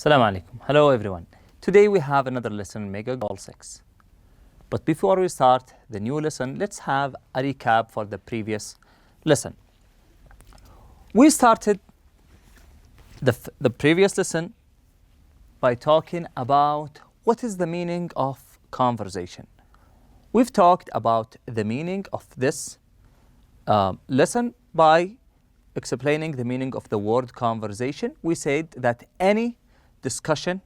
Assalamu alaikum. Hello everyone. Today we have another lesson, Mega Goal 6. But before we start the new lesson, let's have a recap for the previous lesson. We started the previous lesson by talking about what is the meaning of conversation. We've talked about the meaning of this lesson by explaining the meaning of the word conversation. We said that any discussion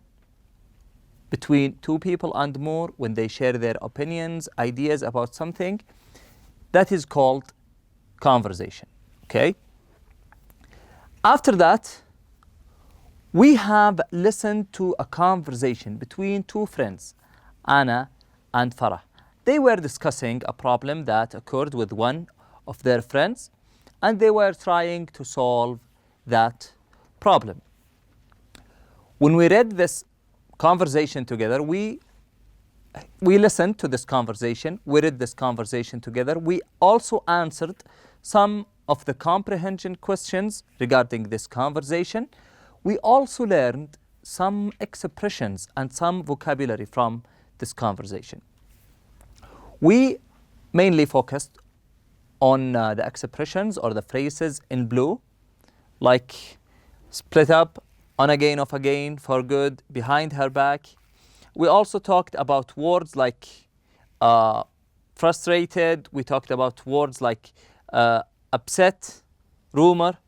between two people and more, when they share their opinions, ideas about something, that is called conversation. Okay? After that, we have listened to a conversation between two friends, Anna and Farah. They were discussing a problem that occurred with one of their friends, and they were trying to solve that problem. When we read this conversation together, we listened to this conversation, we read this conversation together, we also answered some of the comprehension questions regarding this conversation. We also learned some expressions and some vocabulary from this conversation. We mainly focused on the expressions or the phrases in blue, like split up, on again, off again, for good, behind her back. We also talked about words like frustrated. We talked about words like upset, rumor.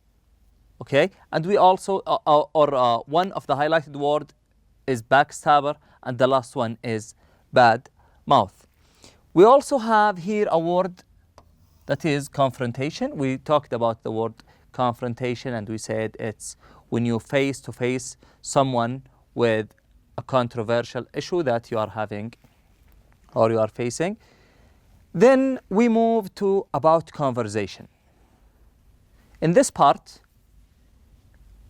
Okay, and we also, one of the highlighted word is backstabber, and the last one is bad mouth. We also have here a word that is confrontation. We talked about the word confrontation, and we said it's when you face to face someone with a controversial issue that you are having or you are facing. Then we move to about conversation. In this part,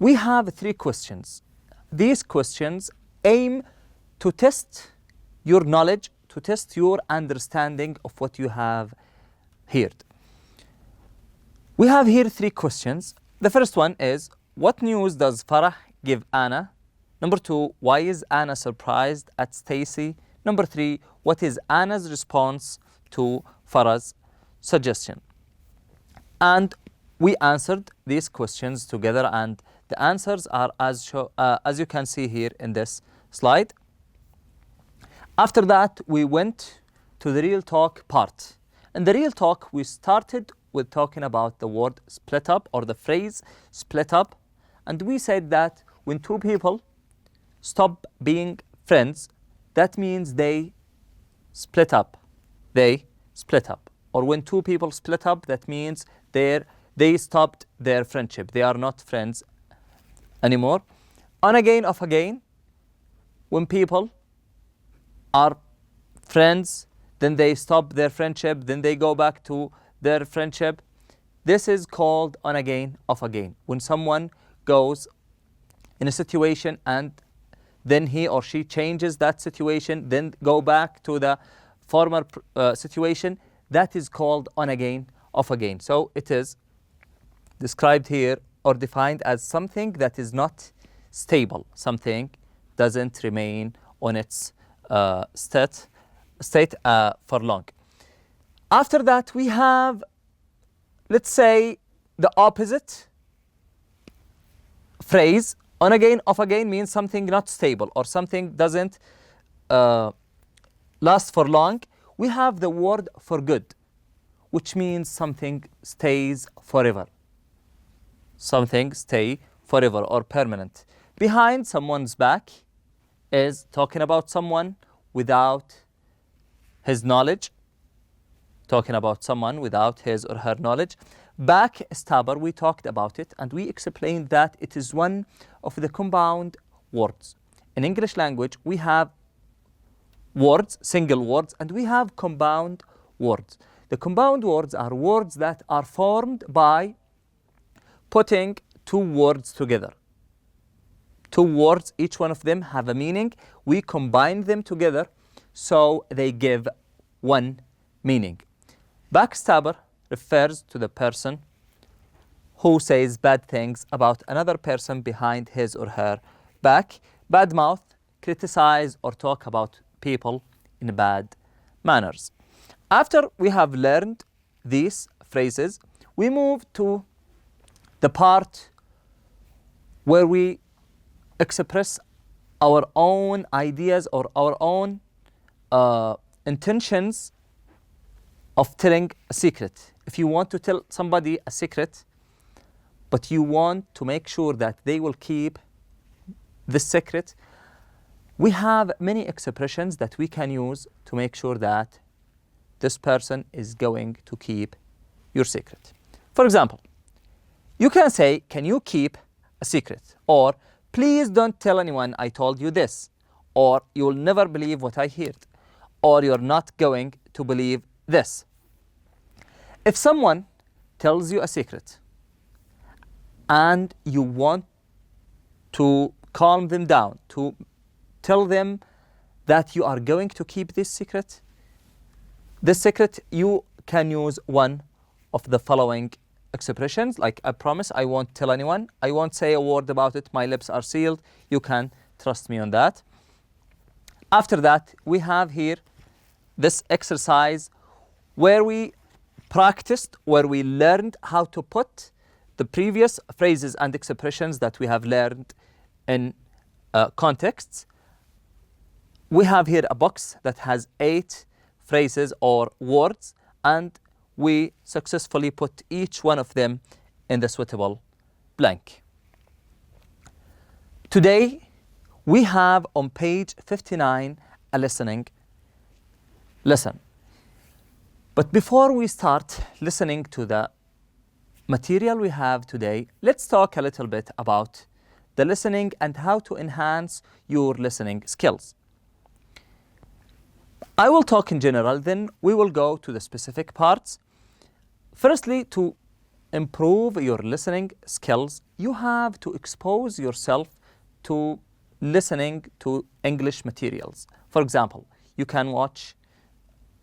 we have 3 questions. These questions aim to test your knowledge, to test your understanding of what you have heard. We have here 3 questions. The first one is, what news does Farah give Anna? Number 2, why is Anna surprised at Stacy? Number 3, what is Anna's response to Farah's suggestion? And we answered these questions together, and the answers are as you can see here in this slide. After that, we went to the real talk part. In the real talk, we started with talking about the word split up, or the phrase split up. And we said that when two people stop being friends, that means they split up. They split up. Or when two people split up, that means they stopped their friendship. They are not friends anymore. On again, off again, when people are friends, then they stop their friendship, then they go back to their friendship. This is called on again, off again. When someone goes in a situation and then he or she changes that situation, then go back to the former situation, that is called on again, off again. So it is described here or defined as something that is not stable. Something doesn't remain on its state for long. After that, we have, let's say, the opposite phrase. On again, off again means something not stable or something doesn't last for long. We have the word for good, which means something stays forever. Something stay forever or permanent. Behind someone's back is talking about someone without his knowledge. Talking about someone without his or her knowledge. Backstabber, we talked about it, and we explained that it is one of the compound words. In English language, we have words, single words, and we have compound words. The compound words are words that are formed by putting 2 words together. 2 words, each one of them have a meaning. We combine them together so they give one meaning. Backstabber refers to the person who says bad things about another person behind his or her back. bad mouth, criticize or talk about people in bad manners. After we have learned these phrases, we move to the part where we express our own ideas or our own intentions of telling a secret. If you want to tell somebody a secret, but you want to make sure that they will keep this secret, we have many expressions that we can use to make sure that this person is going to keep your secret. For example, you can say, can you keep a secret? Or, please don't tell anyone I told you this. Or, you'll never believe what I heard. Or, you're not going to believe this. If someone tells you a secret and you want to calm them down, to tell them that you are going to keep this secret, you can use one of the following expressions, like I promise I won't tell anyone, I won't say a word about it, my lips are sealed, you can trust me on that. After that, we have here this exercise where we practiced, where we learned how to put the previous phrases and expressions that we have learned in contexts. We have here a box that has 8 phrases or words, and we successfully put each one of them in the suitable blank. Today, we have on page 59 a listening lesson. But before we start listening to the material we have today, let's talk a little bit about the listening and how to enhance your listening skills. I will talk in general, then we will go to the specific parts. Firstly, to improve your listening skills, you have to expose yourself to listening to English materials. For example, you can watch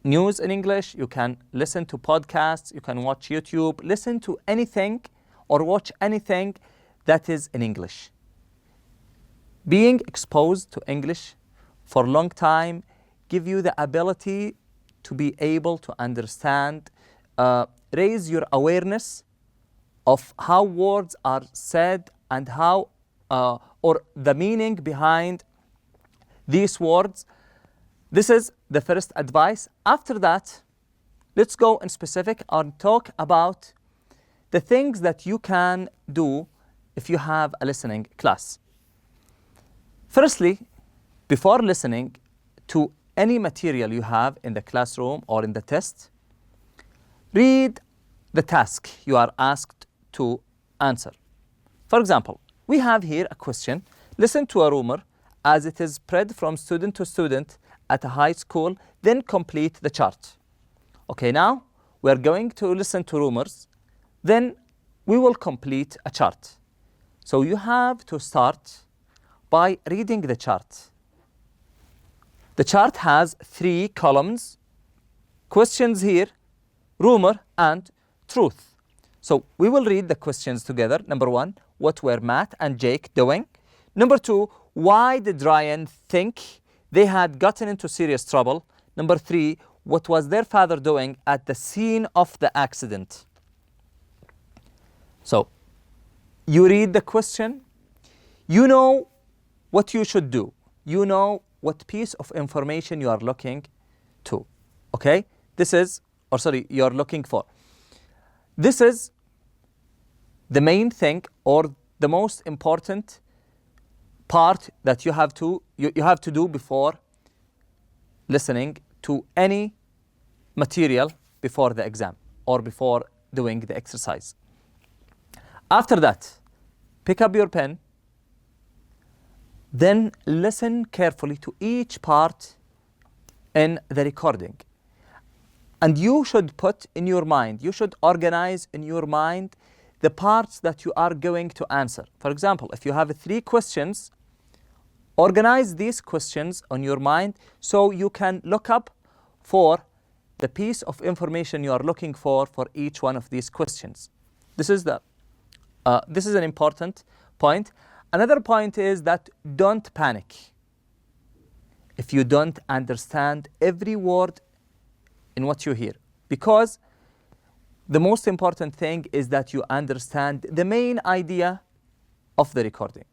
news in English, you can listen to podcasts, you can watch YouTube, listen to anything or watch anything that is in English. Being exposed to English for a long time give you the ability to be able to understand, raise your awareness of how words are said and how or the meaning behind these words. This is the first advice. After that, let's go in specific and talk about the things that you can do if you have a listening class. Firstly, before listening to any material you have in the classroom or in the test, read the task you are asked to answer. For example, we have here a question. Listen to a rumor as it is spread from student to student at a high school, then complete the chart. Okay, now we're going to listen to rumors, then we will complete a chart. So you have to start by reading the chart. The chart has 3 columns, questions here, rumor, and truth. So we will read the questions together. Number 1, what were Matt and Jake doing? Number 2, why did Ryan think they had gotten into serious trouble? Number 3, what was their father doing at the scene of the accident? So you read the question, you know what you should do. You know what piece of information you are looking to. Okay? You're looking for. This is the main thing or the most important part that you have to do before listening to any material before the exam or before doing the exercise. After that, pick up your pen, then listen carefully to each part in the recording. And you should put in your mind, you should organize in your mind the parts that you are going to answer. For example, if you have 3 questions, organize these questions on your mind so you can look up for the piece of information you are looking for each one of these questions. This is an important point. Another point is that don't panic if you don't understand every word in what you hear, because the most important thing is that you understand the main idea of the recording.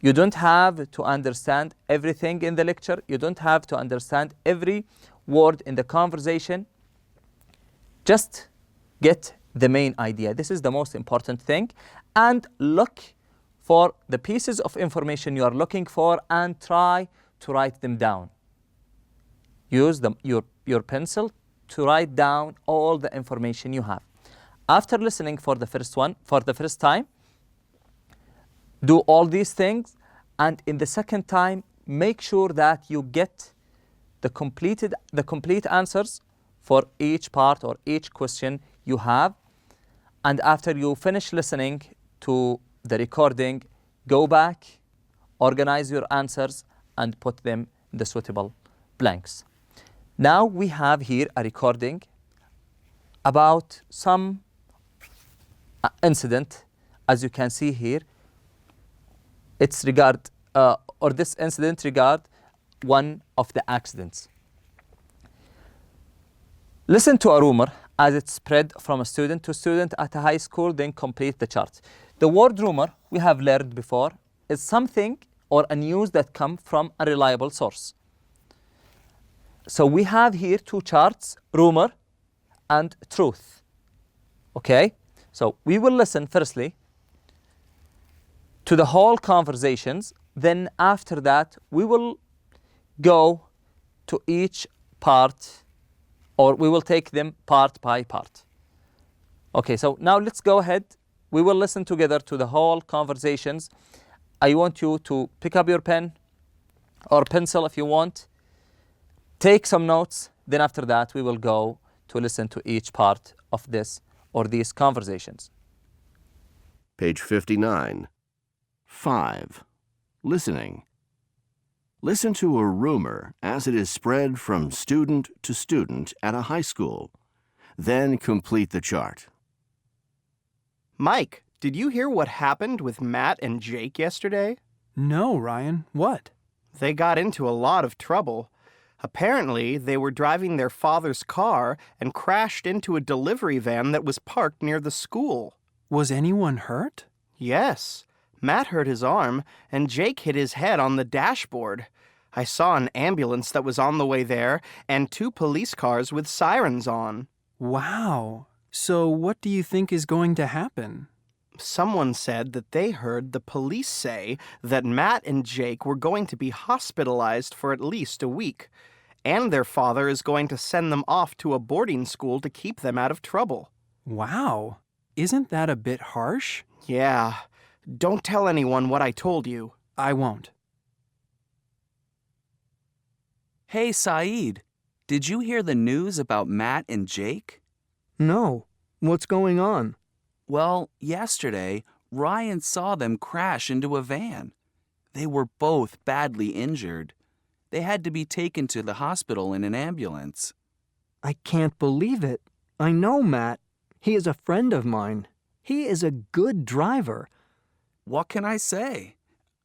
You don't have to understand everything in the lecture. You don't have to understand every word in the conversation. Just get the main idea. This is the most important thing. And look for the pieces of information you are looking for and try to write them down. Use your pencil to write down all the information you have. After listening for the first time, do all these things, and in the second time, make sure that you get the complete answers for each part or each question you have. And after you finish listening to the recording, go back, organize your answers, and put them in the suitable blanks. Now we have here a recording about some incident. As you can see here, this incident regard one of the accidents. Listen to a rumor as it spread from a student to student at a high school, then complete the chart. The word rumor, we have learned before, is something or a news that come from a reliable source. So we have here two charts, rumor and truth. Okay? So we will listen firstly to the whole conversations. Then after that, we will go to each part, or we will take them part by part. Okay, so now let's go ahead. We will listen together to the whole conversations. I want you to pick up your pen or pencil if you want. Take some notes. Then after that, we will go to listen to each part of this or these conversations. Page 59. 5. Listening. Listen to a rumor as it is spread from student to student at a high school. Then complete the chart. Mike, did you hear what happened with Matt and Jake yesterday? No, Ryan. What? They got into a lot of trouble. Apparently, they were driving their father's car and crashed into a delivery van that was parked near the school. Was anyone hurt? Yes. Matt hurt his arm, and Jake hit his head on the dashboard. I saw an ambulance that was on the way there, and 2 police cars with sirens on. Wow. So what do you think is going to happen? Someone said that they heard the police say that Matt and Jake were going to be hospitalized for at least a week, and their father is going to send them off to a boarding school to keep them out of trouble. Wow. Isn't that a bit harsh? Yeah. Don't tell anyone what I told you. I won't. Hey, Saeed, did you hear the news about Matt and Jake? No. What's going on? Well, yesterday, Ryan saw them crash into a van. They were both badly injured. They had to be taken to the hospital in an ambulance. I can't believe it. I know Matt. He is a friend of mine. He is a good driver. What can I say?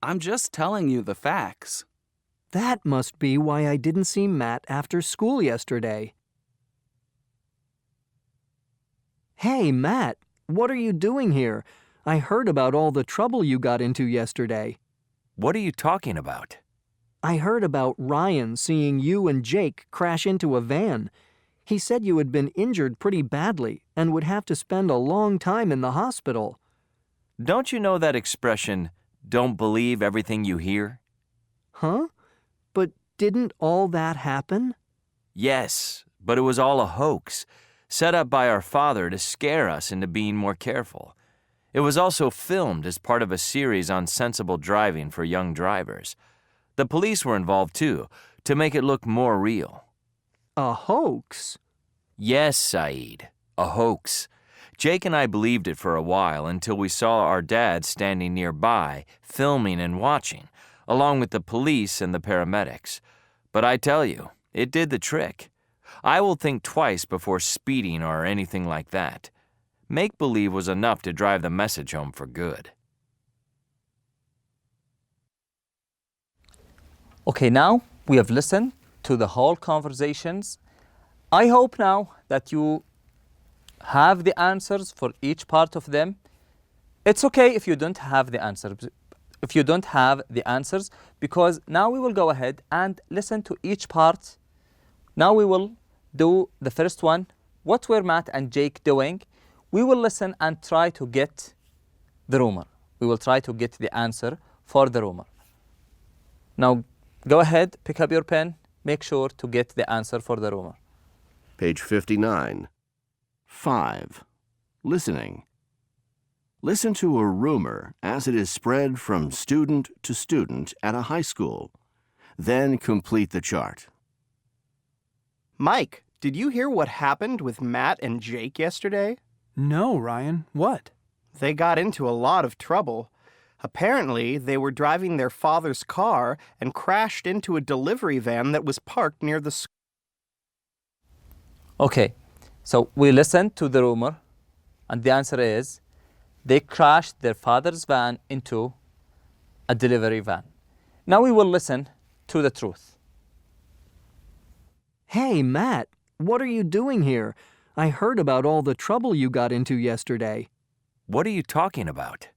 I'm just telling you the facts. That must be why I didn't see Matt after school yesterday. Hey, Matt, what are you doing here? I heard about all the trouble you got into yesterday. What are you talking about? I heard about Ryan seeing you and Jake crash into a van. He said you had been injured pretty badly and would have to spend a long time in the hospital. Don't you know that expression, don't believe everything you hear? Huh? But didn't all that happen? Yes, but it was all a hoax, set up by our father to scare us into being more careful. It was also filmed as part of a series on sensible driving for young drivers. The police were involved too, to make it look more real. A hoax? Yes, Saeed, a hoax. Jake and I believed it for a while until we saw our dad standing nearby, filming and watching, along with the police and the paramedics. But I tell you, it did the trick. I will think twice before speeding or anything like that. Make-believe was enough to drive the message home for good. Okay, now we have listened to the whole conversations. I hope now that you have the answers for each part of them. It's okay if you don't have the answers. If you don't have the answers, because now we will go ahead and listen to each part. Now we will do the first one. What were Matt and Jake doing? We will listen and try to get the rumor. We will try to get the answer for the rumor. Now go ahead, pick up your pen, make sure to get the answer for the rumor. Page 59. 5. Listening. Listen to a rumor as it is spread from student to student at a high school. Then complete the chart. Mike, did you hear what happened with Matt and Jake yesterday? No, Ryan. What? They got into a lot of trouble. Apparently, they were driving their father's car and crashed into a delivery van that was parked near the school. Okay, so we listened to the rumor, and the answer is they crashed their father's van into a delivery van. Now we will listen to the truth. Hey, Matt, what are you doing here? I heard about all the trouble you got into yesterday. What are you talking about?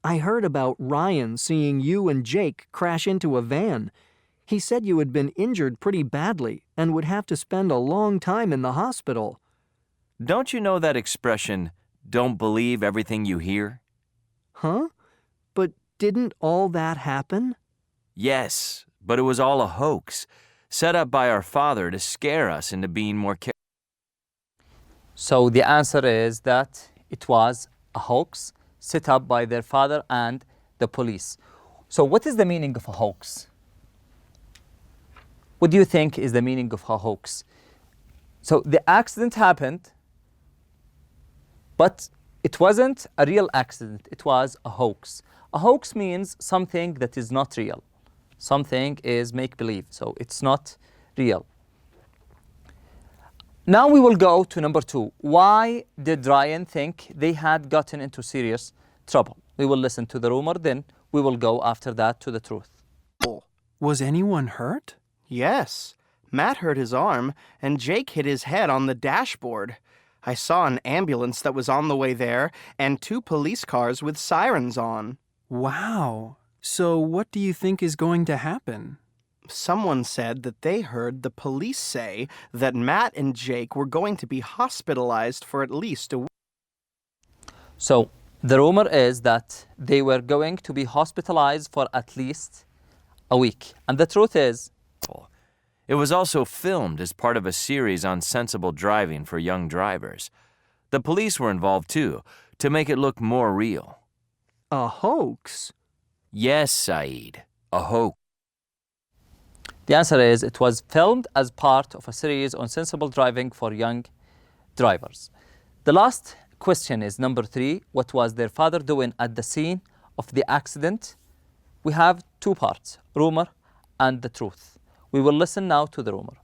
I heard about Ryan seeing you and Jake crash into a van. He said you had been injured pretty badly and would have to spend a long time in the hospital. Don't you know that expression, don't believe everything you hear? Huh? But didn't all that happen? Yes, but it was all a hoax, set up by our father to scare us into being more careful. So the answer is that it was a hoax set up by their father and the police. So what is the meaning of a hoax? What do you think is the meaning of a hoax? So the accident happened, but it wasn't a real accident, it was a hoax. A hoax means something that is not real. Something is make-believe, so it's not real. Now we will go to number 2. Why did Ryan think they had gotten into serious trouble? We will listen to the rumor, then we will go after that to the truth. Was anyone hurt? Yes. Matt hurt his arm, and Jake hit his head on the dashboard. I saw an ambulance that was on the way there, and 2 police cars with sirens on. Wow. So what do you think is going to happen? Someone said that they heard the police say that Matt and Jake were going to be hospitalized for at least a week. So the rumor is that they were going to be hospitalized for at least a week. And the truth is, It was also filmed as part of a series on sensible driving for young drivers. The police were involved too, to make it look more real. A hoax? Yes, Said, a hoax. the answer is it was filmed as part of a series on sensible driving for young drivers. The last question is number 3. What was their father doing at the scene of the accident? We have 2 parts, rumor and the truth. We will listen now to the rumor.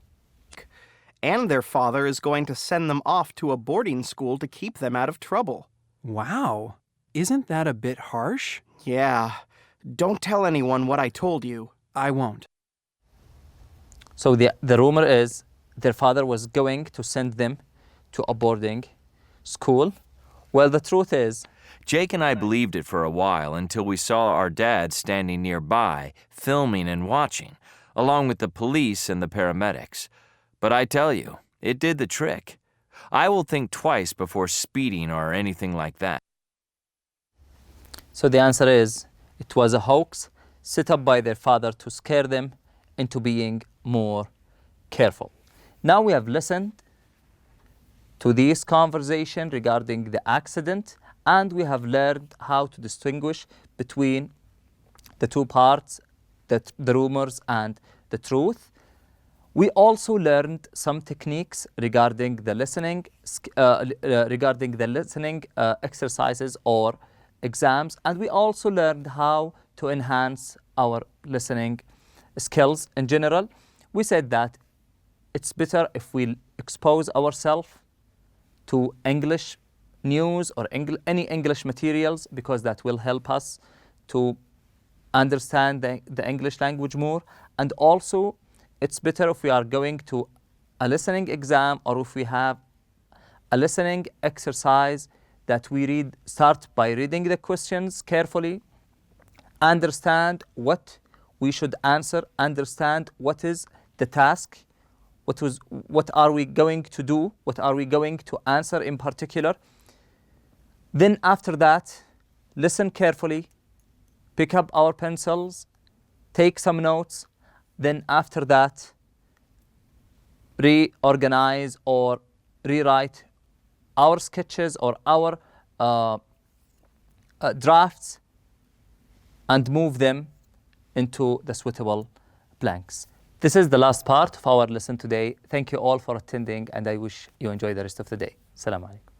And their father is going to send them off to a boarding school to keep them out of trouble. Wow. Isn't that a bit harsh? Yeah. Don't tell anyone what I told you. I won't. So the rumor is their father was going to send them to a boarding school. Well, the truth is, Jake and I believed it for a while until we saw our dad standing nearby, filming and watching, along with the police and the paramedics. But I tell you, it did the trick. I will think twice before speeding or anything like that. so the answer is it was a hoax set up by their father to scare them into being more careful. Now we have listened to this conversation regarding the accident, and we have learned how to distinguish between the 2 parts, the rumors and the truth. We also learned some techniques regarding the listening, exercises or exams, and we also learned how to enhance our listening skills in general. We said that it's better if we expose ourselves to English news or any English materials, because that will help us to understand the English language more. And also, it's better if we are going to a listening exam or if we have a listening exercise that we start by reading the questions carefully, understand what we should answer, understand what is the task, what are we going to do, what are we going to answer in particular. Then after that, listen carefully, pick up our pencils, take some notes. Then after that, reorganize or rewrite our sketches or our drafts and move them into the suitable blanks. This is the last part of our lesson today. Thank you all for attending, and I wish you enjoy the rest of the day. Assalamu alaikum.